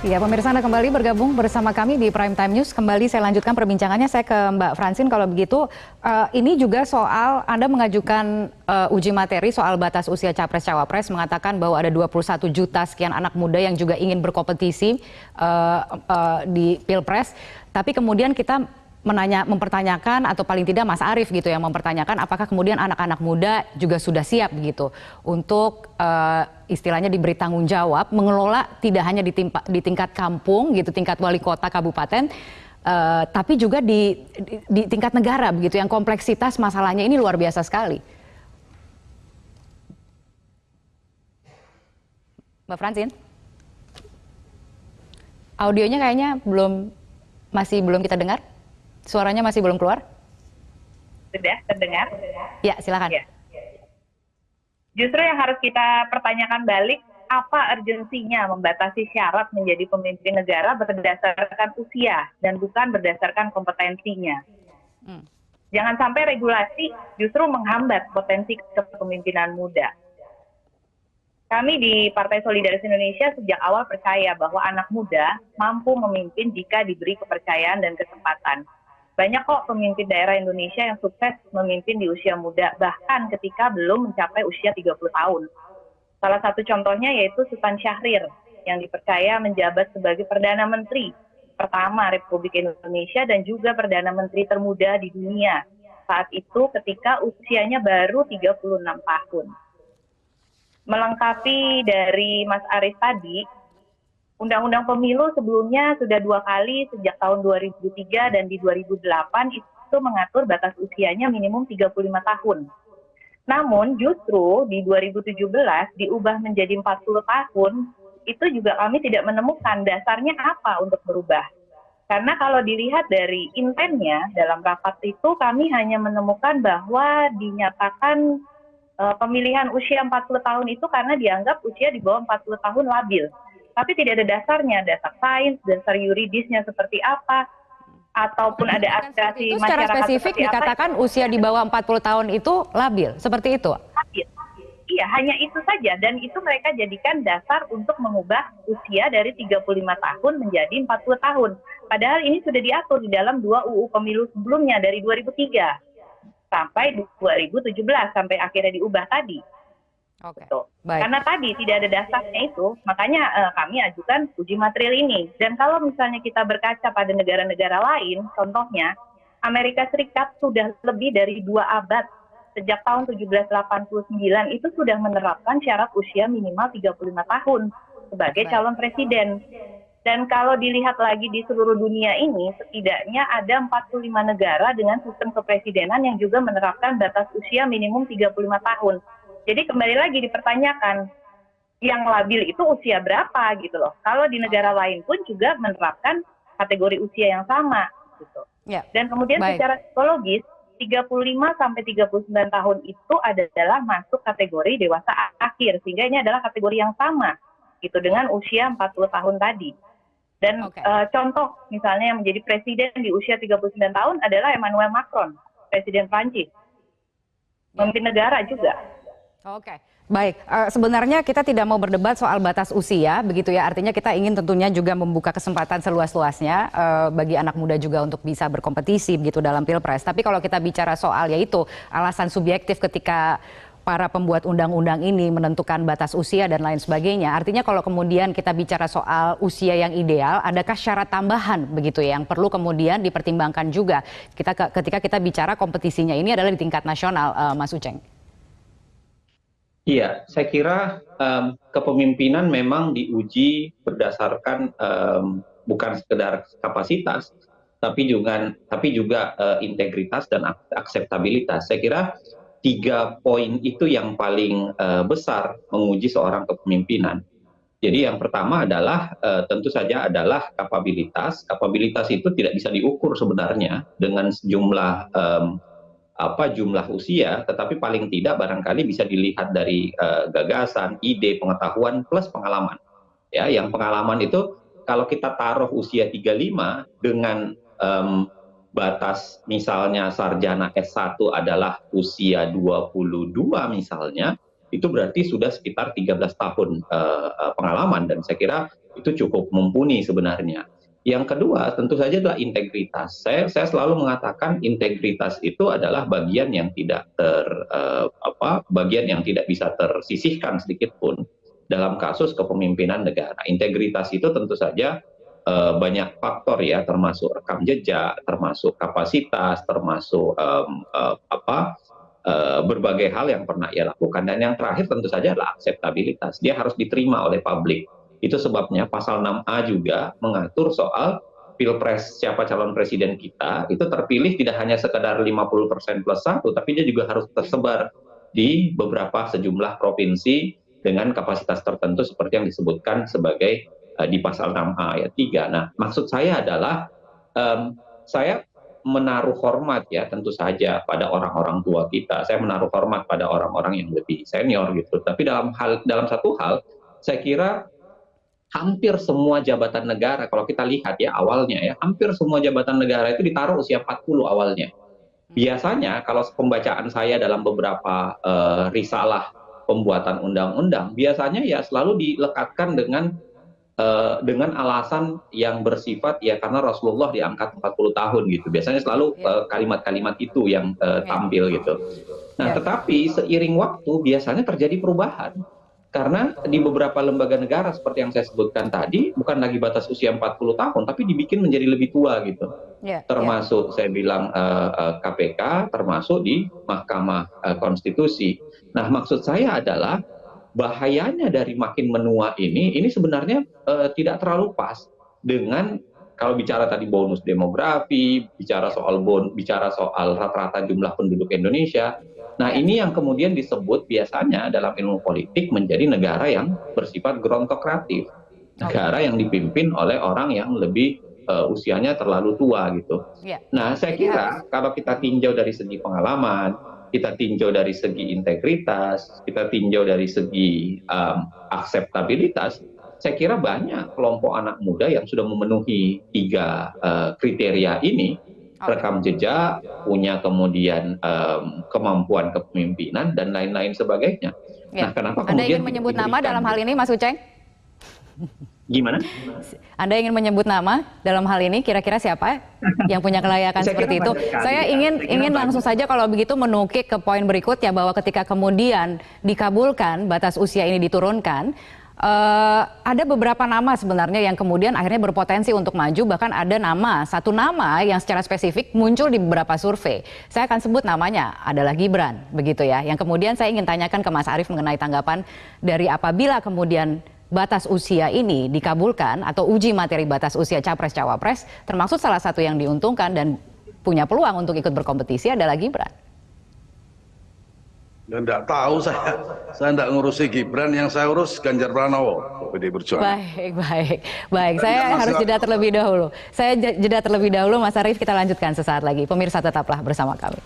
Ya, pemirsa Anda kembali bergabung bersama kami di Prime Time News. Kembali saya lanjutkan perbincangannya, saya ke Mbak Francine. Kalau begitu, ini juga soal Anda mengajukan uji materi soal batas usia Capres-Cawapres, mengatakan bahwa ada 21 juta sekian anak muda yang juga ingin berkompetisi di Pilpres. Tapi kemudian kita mempertanyakan, atau paling tidak Mas Arief gitu yang mempertanyakan, apakah kemudian anak-anak muda juga sudah siap begitu untuk istilahnya diberi tanggung jawab mengelola tidak hanya di tingkat kampung gitu, tingkat wali kota kabupaten, tapi juga di tingkat negara begitu, yang kompleksitas masalahnya ini luar biasa sekali. Mbak Francine, audionya kayaknya masih belum kita dengar. Suaranya masih belum keluar? Sudah terdengar? Ya, silakan. Ya. Justru yang harus kita pertanyakan balik, apa urgensinya membatasi syarat menjadi pemimpin negara berdasarkan usia dan bukan berdasarkan kompetensinya. Jangan sampai regulasi justru menghambat potensi kepemimpinan muda. Kami di Partai Solidaritas Indonesia sejak awal percaya bahwa anak muda mampu memimpin jika diberi kepercayaan dan kesempatan. Banyak kok pemimpin daerah Indonesia yang sukses memimpin di usia muda, bahkan ketika belum mencapai usia 30 tahun. Salah satu contohnya yaitu Sultan Syahrir, yang dipercaya menjabat sebagai Perdana Menteri pertama Republik Indonesia dan juga Perdana Menteri termuda di dunia. Saat itu ketika usianya baru 36 tahun. Melengkapi dari Mas Arief tadi, Undang-Undang Pemilu sebelumnya sudah 2 kali sejak tahun 2003 dan di 2008 itu mengatur batas usianya minimum 35 tahun. Namun justru di 2017 diubah menjadi 40 tahun, itu juga kami tidak menemukan dasarnya apa untuk berubah. Karena kalau dilihat dari intennya dalam rapat itu kami hanya menemukan bahwa dinyatakan pemilihan usia 40 tahun itu karena dianggap usia di bawah 40 tahun labil. Tapi tidak ada dasarnya, dasar sains, dasar yuridisnya seperti apa, ataupun ada aspirasi masyarakat secara spesifik seperti dikatakan apa, usia di bawah 40 tahun itu labil, seperti itu? Labil. Iya, hanya itu saja. Dan itu mereka jadikan dasar untuk mengubah usia dari 35 tahun menjadi 40 tahun. Padahal ini sudah diatur di dalam 2 UU Pemilu sebelumnya dari 2003 sampai 2017, sampai akhirnya diubah tadi. Oke. Karena tadi tidak ada dasarnya itu, makanya kami ajukan uji material ini. Dan kalau misalnya kita berkaca pada negara-negara lain, contohnya Amerika Serikat sudah lebih dari 2 abad, sejak tahun 1789 itu sudah menerapkan syarat usia minimal 35 tahun sebagai calon presiden. Dan kalau dilihat lagi di seluruh dunia ini, setidaknya ada 45 negara dengan sistem kepresidenan yang juga menerapkan batas usia minimum 35 tahun. Jadi kembali lagi dipertanyakan, yang labil itu usia berapa gitu loh. Kalau di negara lain pun juga menerapkan kategori usia yang sama gitu. Ya. Dan kemudian secara psikologis, 35 sampai 39 tahun itu adalah masuk kategori dewasa akhir. Sehingga ini adalah kategori yang sama gitu dengan usia 40 tahun tadi. Dan contoh misalnya yang menjadi presiden di usia 39 tahun adalah Emmanuel Macron, presiden Prancis. Pemimpin negara juga. Oke, baik. Sebenarnya kita tidak mau berdebat soal batas usia, begitu ya. Artinya kita ingin tentunya juga membuka kesempatan seluas-luasnya bagi anak muda juga untuk bisa berkompetisi begitu dalam Pilpres. Tapi kalau kita bicara soal yaitu alasan subjektif ketika para pembuat undang-undang ini menentukan batas usia dan lain sebagainya. Artinya kalau kemudian kita bicara soal usia yang ideal, adakah syarat tambahan begitu ya yang perlu kemudian dipertimbangkan juga ketika kita bicara kompetisinya ini adalah di tingkat nasional, Mas Uceng? Iya, saya kira kepemimpinan memang diuji berdasarkan bukan sekedar kapasitas, tapi juga integritas dan akseptabilitas. Saya kira 3 poin itu yang paling besar menguji seorang kepemimpinan. Jadi yang pertama adalah tentu saja adalah kapabilitas. Kapabilitas itu tidak bisa diukur sebenarnya dengan sejumlah jumlah usia, tetapi paling tidak barangkali bisa dilihat dari gagasan, ide, pengetahuan plus pengalaman. Ya, yang pengalaman itu kalau kita taruh usia 35 dengan batas misalnya sarjana S1 adalah usia 22 misalnya, itu berarti sudah sekitar 13 tahun pengalaman, dan saya kira itu itu cukup mumpuni sebenarnya. Yang kedua tentu saja adalah integritas. Saya selalu mengatakan integritas itu adalah bagian yang tidak bagian yang tidak bisa tersisihkan sedikit pun dalam kasus kepemimpinan negara. Integritas itu tentu saja banyak faktor ya, termasuk rekam jejak, termasuk kapasitas, termasuk berbagai hal yang pernah ia lakukan. Dan yang terakhir tentu saja adalah akseptabilitas. Dia harus diterima oleh publik. Itu sebabnya pasal 6A juga mengatur soal pilpres siapa calon presiden kita itu terpilih tidak hanya sekedar 50% plus 1, tapi dia juga harus tersebar di beberapa sejumlah provinsi dengan kapasitas tertentu seperti yang disebutkan sebagai di pasal 6A ayat 3. Nah, maksud saya adalah saya menaruh hormat ya tentu saja pada orang-orang tua kita. Saya menaruh hormat pada orang-orang yang lebih senior gitu. Tapi dalam satu hal saya kira hampir semua jabatan negara, kalau kita lihat ya awalnya ya, hampir semua jabatan negara itu ditaruh usia 40 awalnya. Biasanya kalau pembacaan saya dalam beberapa risalah pembuatan undang-undang, biasanya ya selalu dilekatkan dengan alasan yang bersifat ya karena Rasulullah diangkat 40 tahun gitu. Biasanya selalu kalimat-kalimat itu yang tampil gitu. Nah, tetapi seiring waktu biasanya terjadi perubahan. Karena di beberapa lembaga negara seperti yang saya sebutkan tadi, bukan lagi batas usia 40 tahun, tapi dibikin menjadi lebih tua gitu. Termasuk saya bilang KPK, termasuk di Mahkamah Konstitusi. Nah, maksud saya adalah bahayanya dari makin menua ini sebenarnya tidak terlalu pas dengan kalau bicara tadi bonus demografi, bicara soal rata-rata jumlah penduduk Indonesia. Nah, ini yang kemudian disebut biasanya dalam ilmu politik menjadi negara yang bersifat gerontokratif. Negara yang dipimpin oleh orang yang lebih usianya terlalu tua gitu. Nah, saya kira kalau kita tinjau dari segi pengalaman, kita tinjau dari segi integritas, kita tinjau dari segi akseptabilitas, saya kira banyak kelompok anak muda yang sudah memenuhi 3 kriteria ini. Rekam jejak, punya kemudian kemampuan kepemimpinan dan lain-lain sebagainya. Nah, kenapa Anda kemudian ingin menyebut nama dalam hal ini, Mas Uceng? Gimana? Anda ingin menyebut nama dalam hal ini, kira-kira siapa yang punya kelayakan seperti itu? Saya ingin langsung saja kalau begitu menukik ke poin berikutnya bahwa ketika kemudian dikabulkan batas usia ini diturunkan, ada beberapa nama sebenarnya yang kemudian akhirnya berpotensi untuk maju, bahkan ada satu nama yang secara spesifik muncul di beberapa survei. Saya akan sebut namanya adalah Gibran, begitu ya. Yang kemudian saya ingin tanyakan ke Mas Arief mengenai tanggapan dari apabila kemudian batas usia ini dikabulkan atau uji materi batas usia Capres-Cawapres, termasuk salah satu yang diuntungkan dan punya peluang untuk ikut berkompetisi adalah Gibran. Ya enggak tahu saya enggak ngurusi Gibran, yang saya urus Ganjar Pranowo, PD Perjuangan. Baik. Saya harus jeda terlebih dahulu. Mas Arief, kita lanjutkan sesaat lagi. Pemirsa tetaplah bersama kami.